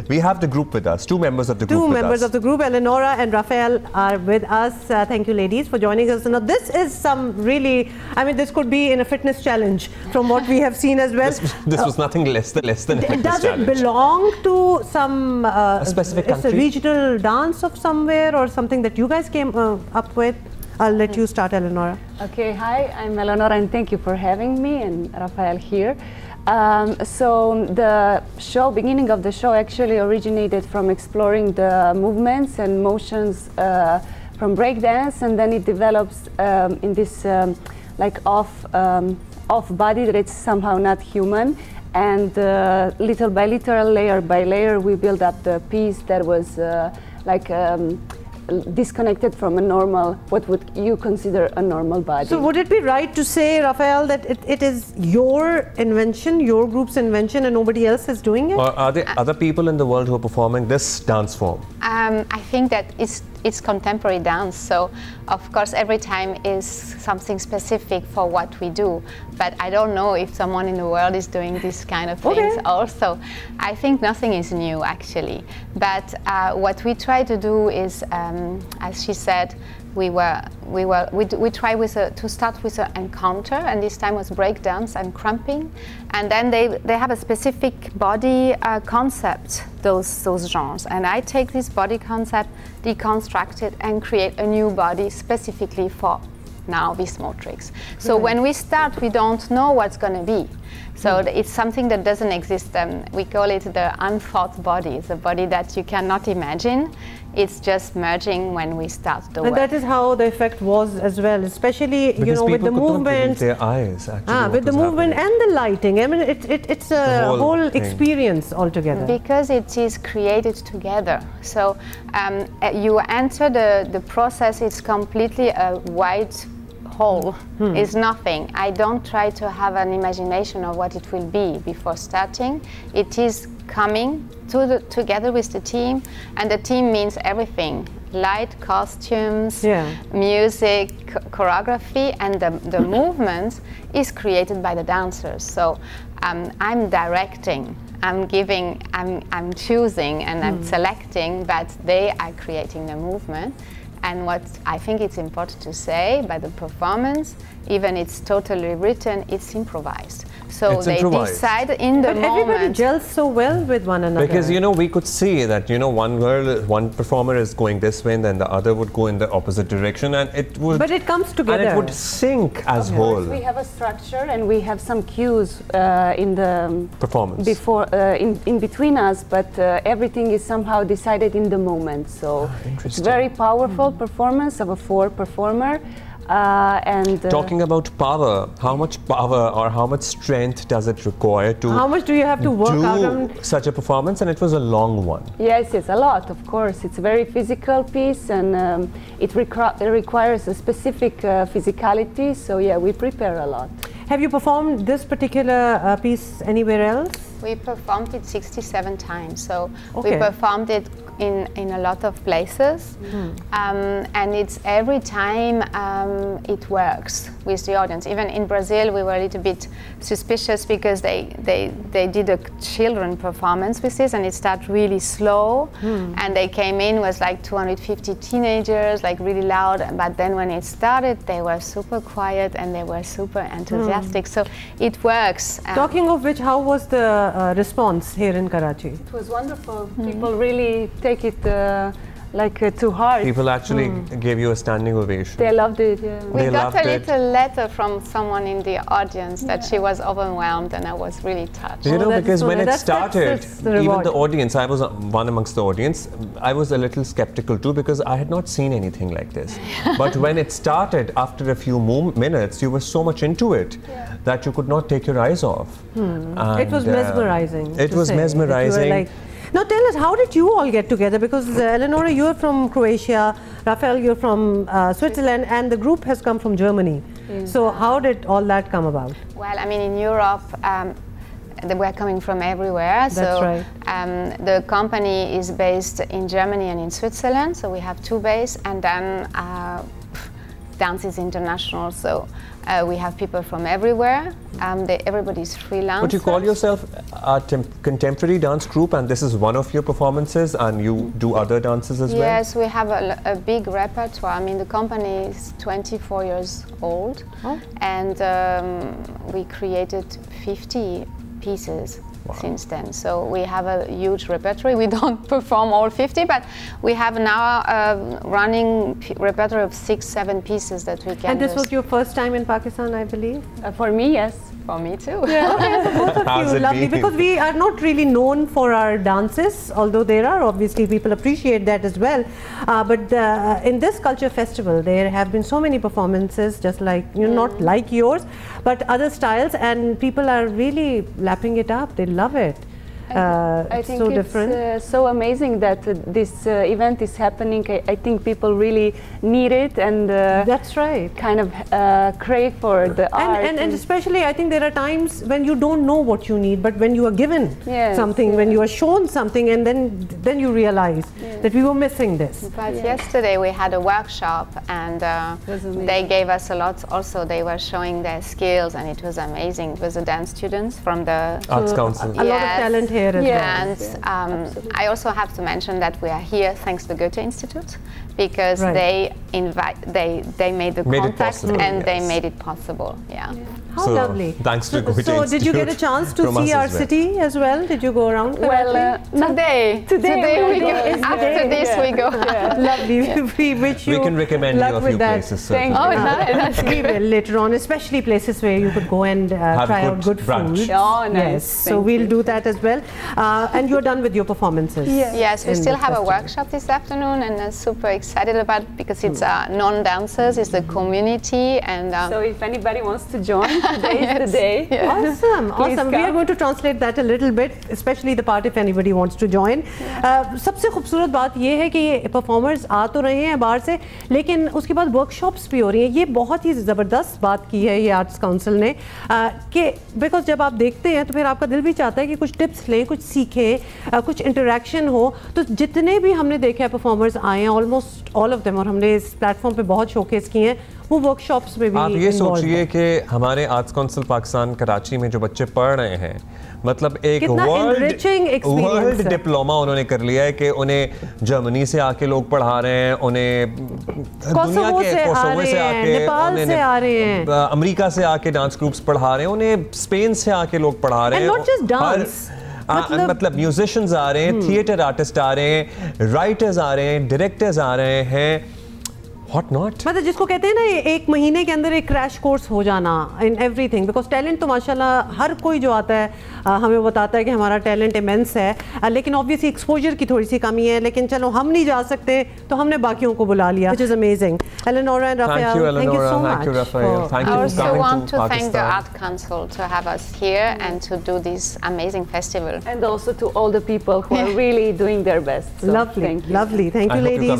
We have the group with us, two members of the group. Two members of the group, Eleonora and Raphael, are with us. Thank you, ladies, for joining us. Now, this is some really, I mean, this could be in a fitness challenge from what we have seen as well. This was nothing less than a fitness Does challenge. it belong to some a specific country? It's a regional dance of somewhere or something that you guys came up with? I'll let you start, Eleonora. Okay, hi, I'm Eleonora, and thank you for having me, and Raphael here. So the beginning of the show actually originated from exploring the movements and motions from breakdance, and then it develops in this like off body that it's somehow not human, and little by little, layer by layer, we build up the piece that was like disconnected from a normal, what would you consider a normal body. So would it be right to say, Raphael, that it is your invention, your group's invention, and nobody else is doing it? Or are there other people in the world who are performing this dance form? I think that it's contemporary dance, so of course every time is something specific for what we do, but I don't know if someone in the world is doing this kind of things also. I think nothing is new actually, but what we try to do is, as she said, we try to start with an encounter, and this time was break dance and cramping, and then they have a specific body concept, those genres, and I take this body concept, deconstruct it, and create a new body specifically for now this matrix. So when we start, we don't know what's going to be. So it's something that doesn't exist. We call it the unthought body. It's a body that you cannot imagine. It's just merging when we start the work. And that is how the effect was as well, especially because you know, with the movement, their eyes actually. with the movement and the lighting. I mean, it's a whole experience altogether. Because it is created together. So you enter the process. It's completely a white whole. Is nothing. I don't try to have an imagination of what it will be before starting. It is coming together with the team, and the team means everything: light, costumes, music, choreography, and the movement is created by the dancers. So I'm directing, I'm giving, I'm choosing, and I'm selecting, but they are creating the movement. And what I think it's important to say, by the performance, even it's totally written, it's improvised. So they decide in the moment. But everybody gels so well with one another. Because, you know, we could see that, you know, one performer is going this way and then the other would go in the opposite direction, and it would... But it comes together. And it would sync as whole. We have a structure and we have some cues in the... performance. Before, in between us, but everything is somehow decided in the moment. So it's very powerful performance of a performer. Talking about power, how much power or how much strength does it require to... How much do you have to work out such a performance? And it was a long one. Yes, it's a lot, of course. It's a very physical piece, and it requires a specific physicality. So yeah, we prepare a lot. Have you performed this particular piece anywhere else? We performed it 67 times. So we performed it in a lot of places, and it's every time it works with the audience. Even in Brazil, we were a little bit suspicious because they did a children performance with this, and it started really slow, and they came in was like 250 teenagers, like really loud, but then when it started, they were super quiet and they were super enthusiastic. So it works. Talking of which, how was the response here in Karachi? It was wonderful. People really take it to heart. People actually gave you a standing ovation. They loved it. Yeah. We got a little letter from someone in the audience that she was overwhelmed, and I was really touched. You know, because when it started, even the audience, I was one amongst the audience, I was a little skeptical too, because I had not seen anything like this. But when it started, after a few minutes, you were so much into it that you could not take your eyes off. It was mesmerizing. It was mesmerizing. Now tell us, how did you all get together? Because Eleonora, you're from Croatia, Raphael, you're from Switzerland, and the group has come from Germany. So how did all that come about? Well, I mean, in Europe, we're coming from everywhere. That's right. The company is based in Germany and in Switzerland, so we have two bases, and then dance is international, so we have people from everywhere. Everybody's freelance. But you call yourself a contemporary dance group, and this is one of your performances, and you do other dances as well? Yes, we have a big repertoire. I mean, the company is 24 years old, and we created 50 pieces. Wow. Since then, so we have a huge repertoire. We don't perform all 50, but we have now a running repertoire of 6-7 pieces that we can. And this was your first time in Pakistan, I believe? For me, yes. For me too. Yeah, okay, so both of you, lovely. Because we are not really known for our dances, although there are obviously people appreciate that as well. But in this culture festival, there have been so many performances, just like, you know, not like yours, but other styles, and people are really lapping it up. They love it. I think so it's different. So amazing that this event is happening. I think people really need it, and that's right. Kind of crave for the art. And especially, I think there are times when you don't know what you need, but when you are given something, when you are shown something, and then you realize that we were missing this. But yesterday we had a workshop, and they gave us a lot. Also, they were showing their skills, and it was amazing. It was the dance students from the Arts Council. A lot of talent here as well. And I also have to mention that we are here thanks to the Goethe Institute, because they made the contact and they made it possible. Yeah. How lovely. Thanks to Goethe So did you get a chance to see our city as well? Did you go around Karachi? Well, today we go. After this we go. Lovely. We wish you we can recommend you a few places. Thank you. Nice. We will later on, especially places where you could go and try out good food. Oh, nice. Yes. So we'll do that as well. And you're done with your performances? Yes, we still have a workshop this afternoon, and I'm super excited about it because it's non-dancers, it's the community, and so if anybody wants to join, today is the day. Awesome, awesome. We are going to translate that a little bit, especially the part if anybody wants to join. सबसे खूबसूरत बात ये है कि ये performers आ तो रहे हैं बाहर से, लेकिन उसके बाद वर्कशॉप्स भी हो रही हैं. ये बहुत ही ज़बरदस्त बात की है ये आर्ट्स काउंसिल ने कि बिकॉज जब आप देखते हैं तो फिर आपका दिल भी चाहता है कि कुछ टिप्स लें, कुछ सीखें, कुछ इंटरेक्शन हो. तो जितने भी हमने देखे हैं परफॉर्मर्स आए हैं, ऑलमोस्ट ऑल ऑफ देम, और हमने इस प्लेटफॉर्म पे बहुत शोकेस किए हैं, वो वर्कशॉप्स में भी. आप ये सोचिए कि हमारे आर्ट्स काउंसिल पाकिस्तान कराची में जो बच्चे पढ़ रहे हैं, मतलब एक वर्ल्ड डिप्लोमा उन्होंने कर लिया है कि उन्हें जर्मनी से आके लोग पढ़ा रहे हैं, उन्हें दुनिया के कोसोवो से आके, नेपाल से आ रहे हैं, अमेरिका से आके डांस ग्रुप्स पढ़ा रहे हैं, उन्हें स्पेन से आके लोग पढ़ा रहे हैं. मतलब म्यूजिशियंस आ रहे हैं, थिएटर आर्टिस्ट आ रहे हैं, राइटर्स आ रहे हैं, डायरेक्टर्स आ रहे हैं. What not? मतलब जिसको कहते हैं ना एक महीने के अंदर एक क्रैश कोर्स हो जाना इन एवरीथिंग, बिकॉज टैलेंट तो माशाल्लाह हर कोई जो आता है हमें बताता है कि हमारा टैलेंट इमेंस है, लेकिन ऑब्वियसली एक्सपोजर की थोड़ी सी कमी है. लेकिन चलो हम नहीं जा सकते तो हमने बाकियों को बुला लिया, which is amazing. Eleonora and Raphael, thank you so much. Thank you, Raphael. Thank you. I also want to thank the Art Council to have us here and to do this amazing festival. And also to all the people who are really doing their best. So lovely, lovely. Thank you, ladies.